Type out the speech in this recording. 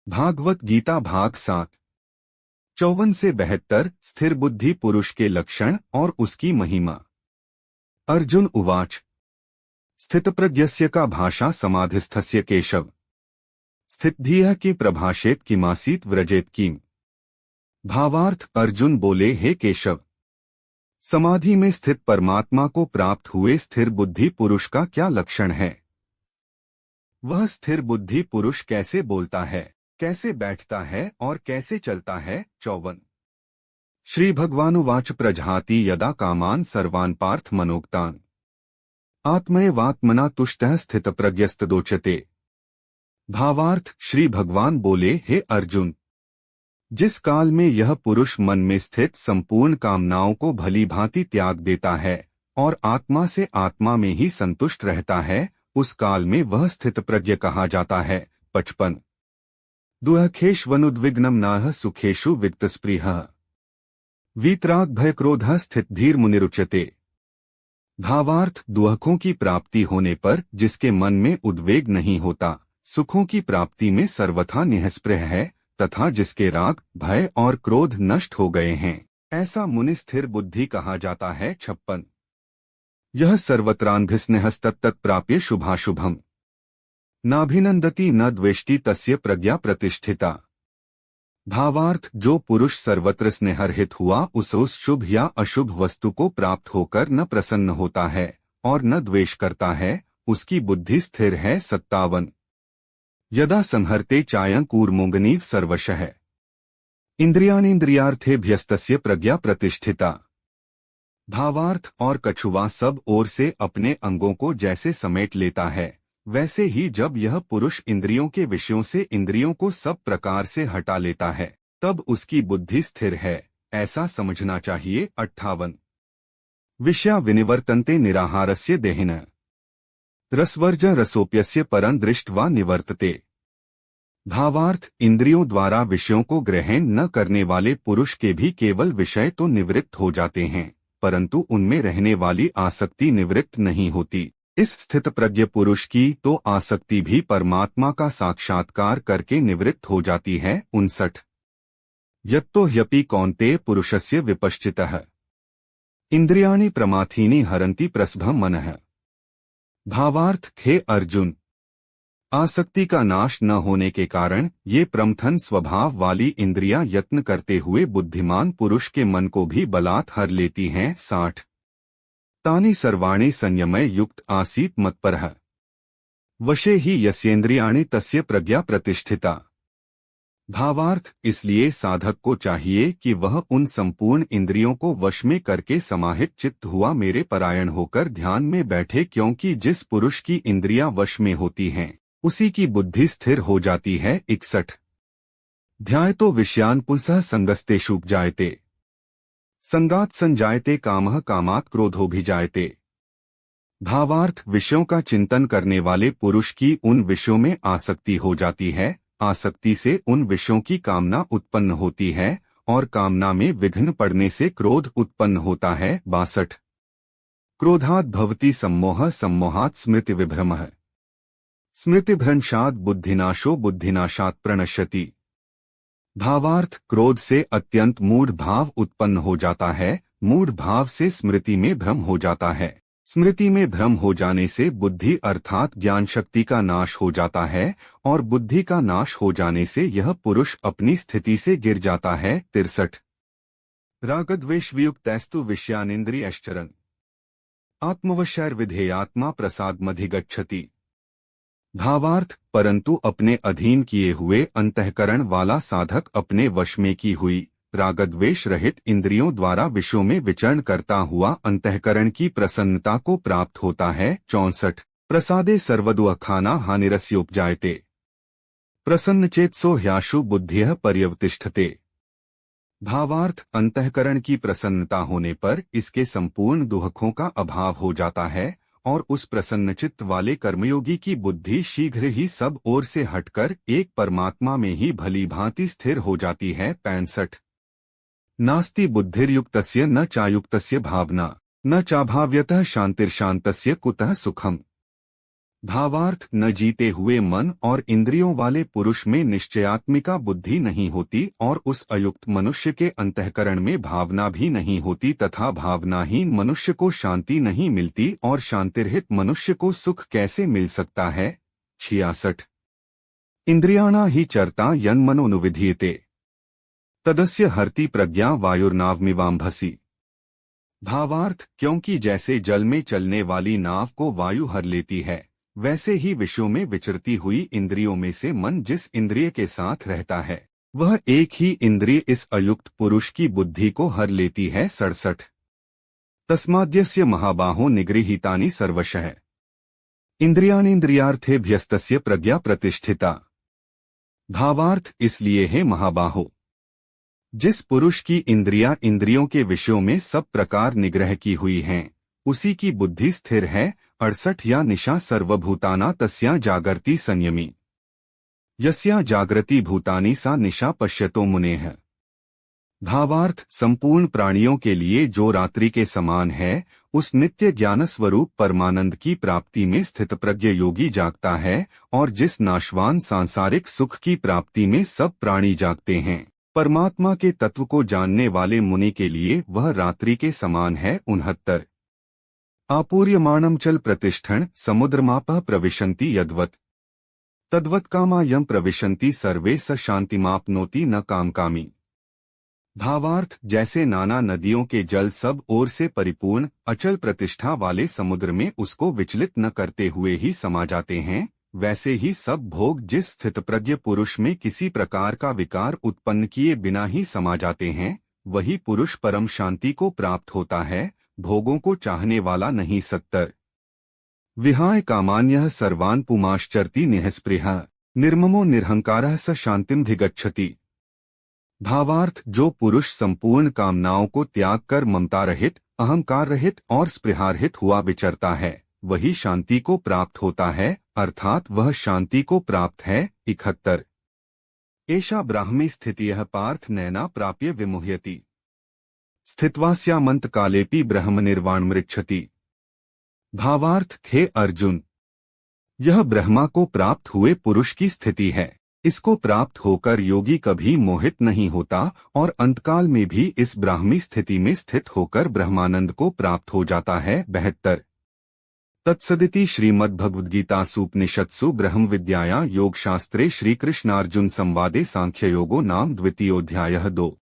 भागवत गीता भाग 7 54 से 72 स्थिर बुद्धि पुरुष के लक्षण और उसकी महिमा। अर्जुन उवाच स्थितप्रज्ञस्य का भाषा समाधिस्थस्य केशव स्थितधियः की प्रभाषेत किमासीत व्रजेत किम। भावार्थ अर्जुन बोले, हे केशव, समाधि में स्थित परमात्मा को प्राप्त हुए स्थिर बुद्धि पुरुष का क्या लक्षण है? वह स्थिर बुद्धि पुरुष कैसे बोलता है, कैसे बैठता है और कैसे चलता है? 54 श्री भगवानुवाच प्रजहाति यदा कामान सर्वान् पार्थ मनोक्तान् आत्मैवात्मना तुष्टः स्थितप्रज्ञस्तदोच्यते। भावार्थ श्री भगवान बोले, हे अर्जुन, जिस काल में यह पुरुष मन में स्थित संपूर्ण कामनाओं को भली भांति त्याग देता है और आत्मा से आत्मा में ही संतुष्ट रहता है, उस काल में वह स्थितप्रज्ञ कहा जाता है। 55 दुःखेष्वनुद्विग्नं नाह सुखेषु विक्तस्पृहः वीतराग भय क्रोधः स्थितधीर मुनिरुच्यते। भावार्थ दुःखों की प्राप्ति होने पर जिसके मन में उद्वेग नहीं होता, सुखों की प्राप्ति में सर्वथा निःस्पृह है तथा जिसके राग भय और क्रोध नष्ट हो गए हैं, ऐसा मुनि स्थिर बुद्धि कहा जाता है। 56 यह सर्वत्रान्भिस्नेहस्तत्तत् प्राप्य शुभाशुभम् नाभिनंदति न द्वेष्टि तस्य प्रज्ञा प्रतिष्ठिता। भावार्थ जो पुरुष सर्वत्र स्नेहरहित हुआ उस शुभ या अशुभ वस्तु को प्राप्त होकर न प्रसन्न होता है और न द्वेष करता है, उसकी बुद्धि स्थिर है। 57 यदा संहरते चायं कूर्मुंगनीव सर्वशः इंद्रियाणीन्द्रियार्थेभ्यस्तस्य प्रज्ञा प्रतिष्ठिता। भावार्थ और कछुआ सब ओर से अपने अंगों को जैसे समेट लेता है, वैसे ही जब यह पुरुष इंद्रियों के विषयों से इंद्रियों को सब प्रकार से हटा लेता है, तब उसकी बुद्धि स्थिर है, ऐसा समझना चाहिए। 58 विषया विनिवर्तन्ते निराहारस्य देहिनः रसवर्ज रसोप्यस्य परं दृष्ट्वा निवर्तते। भावार्थ इंद्रियों द्वारा विषयों को ग्रहण न करने वाले पुरुष के भी केवल विषय तो निवृत्त हो जाते हैं, परंतु उनमें रहने वाली आसक्ति निवृत्त नहीं होती। इस स्थित प्रज्ञ पुरुष की तो आसक्ति भी परमात्मा का साक्षात्कार करके निवृत्त हो जाती है। 59 यत्तो ह्यपि कौन्तेय पुरुषस्य विपश्चितः इंद्रियाणि प्रमाथीनि हरन्ति प्रसभं मनः। भावार्थ हे अर्जुन, आसक्ति का नाश न होने के कारण ये प्रमथन स्वभाव वाली इंद्रियां यत्न करते हुए बुद्धिमान पुरुष के मन को भी बलात् हर लेती हैं। 60 तानि सर्वाणि संयमय युक्त आसीत मत्परः वशे ही यस्येन्द्रियाणि तस्य प्रज्ञा प्रतिष्ठिता। भावार्थ इसलिए साधक को चाहिए कि वह उन संपूर्ण इंद्रियों को वश में करके समाहित चित्त हुआ मेरे परायण होकर ध्यान में बैठे, क्योंकि जिस पुरुष की इंद्रियां वश में होती हैं उसी की बुद्धि स्थिर हो जाती है। 61 ध्यायतो विषयान् पुंसः संगस्तेषु जायते संगात संजायते कामः कामात् क्रोधोऽभिजायते। भावार्थ विषयों का चिंतन करने वाले पुरुष की उन विषयों में आसक्ति हो जाती है, आसक्ति से उन विषयों की कामना उत्पन्न होती है और कामना में विघ्न पड़ने से क्रोध उत्पन्न होता है। 62 क्रोधात् भवति सम्मोहः सम्मोहात् स्मृति विभ्रमः स्मृतिभ्रंशात् बुद्धिनाशो बुद्धिनाशात् प्रणश्यति। भावार्थ क्रोध से अत्यंत मूढ़ भाव उत्पन्न हो जाता है, मूढ़ भाव से स्मृति में भ्रम हो जाता है, स्मृति में भ्रम हो जाने से बुद्धि अर्थात ज्ञान शक्ति का नाश हो जाता है और बुद्धि का नाश हो जाने से यह पुरुष अपनी स्थिति से गिर जाता है। 63 रागद्वेषवियुक्तैस्तु विषयानिन्द्रियश्चरन् आत्मवशैर्विधेयात्मा प्रसादमधिगच्छति। भावार्थ परंतु अपने अधीन किए हुए अंतःकरण वाला साधक अपने वश में की हुई रागद्वेष रहित इंद्रियों द्वारा विषयों में विचरण करता हुआ अंतःकरण की प्रसन्नता को प्राप्त होता है। 64 प्रसादे सर्वदुःखाना हानिरस्योपजायते प्रसन्नचेतसो ह्याशु बुद्धिः पर्यवतिष्ठते। भावार्थ अंतःकरण की प्रसन्नता होने पर इसके संपूर्ण दुःखों का अभाव हो जाता है और उस प्रसन्नचित्त वाले कर्मयोगी की बुद्धि शीघ्र ही सब ओर से हटकर एक परमात्मा में ही भली भांति स्थिर हो जाती है। 65 नास्ति बुद्धिर्युक्तस्य न चायुक्तस्य भावना न चाभाव्यतः शांतिर्शांतस्य कुतः सुखम। भावार्थ न जीते हुए मन और इंद्रियों वाले पुरुष में निश्चयात्मिका बुद्धि नहीं होती और उस अयुक्त मनुष्य के अंतःकरण में भावना भी नहीं होती तथा भावनाहीन मनुष्य को शांति नहीं मिलती और शांतिरहित मनुष्य को सुख कैसे मिल सकता है। 66 इंद्रियाणा ही चरता यन्मनोनुविधीयते तदस्य हरति प्रज्ञा वायुर्नावमिवाम्भसि। भावार्थ क्योंकि जैसे जल में चलने वाली नाव को वायु हर लेती है, वैसे ही विषयों में विचरती हुई इंद्रियों में से मन जिस इंद्रिय के साथ रहता है वह एक ही इंद्रिय इस अयुक्त पुरुष की बुद्धि को हर लेती है। 67 तस्माद्यस्य महाबाहो निगृहीतानि सर्वशः इंद्रियाणीन्द्रियार्थेभ्यस्तस्य प्रज्ञा प्रतिष्ठिता। भावार्थ इसलिए है महाबाहो, जिस पुरुष की इंद्रियों के विषयों में सब प्रकार निग्रह की हुई हैं, उसी की बुद्धि स्थिर है। 68 या निशा सर्वभूताना तस्या जागर्ति संयमी यस्या जागृति भूतानि सा निशा पश्यतो मुनेः। भावार्थ संपूर्ण प्राणियों के लिए जो रात्रि के समान है, उस नित्य ज्ञान स्वरूप परमानंद की प्राप्ति में स्थित प्रज्ञ योगी जागता है और जिस नाशवान सांसारिक सुख की प्राप्ति में सब प्राणी जागते हैं, परमात्मा के तत्व को जानने वाले मुनि के लिए वह रात्रि के समान है। 69 आपूर्यमाणम चल प्रतिष्ठण समुद्रमापः प्रविशन्ति यद्वत् तद्वत् कामायं प्रविशन्ति सर्वे स शांतिमाप्नोति न कामकामी। भावार्थ जैसे नाना नदियों के जल सब ओर से परिपूर्ण अचल प्रतिष्ठा वाले समुद्र में उसको विचलित न करते हुए ही समा जाते हैं, वैसे ही सब भोग जिस स्थितप्रज्ञ पुरुष में किसी प्रकार का विकार उत्पन्न किए बिना ही समा जाते हैं, वही पुरुष परम शांति को प्राप्त होता है, भोगों को चाहने वाला नहीं। 70 विहाय कामान्यः सर्वान् पुमाश्चरति निःस्पृहः निर्ममो निरहंकारः स शांतिमधिगच्छति। भावार्थ जो पुरुष संपूर्ण कामनाओं को त्याग कर ममता रहित, अहंकार रहित और स्पृहारहित हुआ विचरता है, वही शांति को प्राप्त होता है, अर्थात वह शांति को प्राप्त है। 71 एषा ब्राह्मी स्थितियः पार्थ नैना प्राप्य विमुह्यति स्थित्वास्यामंत कालेपि ब्रह्म निर्वाण मृच्छति। भावार्थ हे अर्जुन, यह ब्रह्मा को प्राप्त हुए पुरुष की स्थिति है। इसको प्राप्त होकर योगी कभी मोहित नहीं होता और अंतकाल में भी इस ब्राह्मी स्थिति में स्थित होकर ब्रह्मानंद को प्राप्त हो जाता है। 72 तत्सदिति श्रीमद्भगवद्गीतासूपनिषत्सु ब्रह्म विद्यायां योगशास्त्रे श्रीकृष्णार्जुन संवादे सांख्ययोगो नाम द्वितीयोऽध्यायः 2।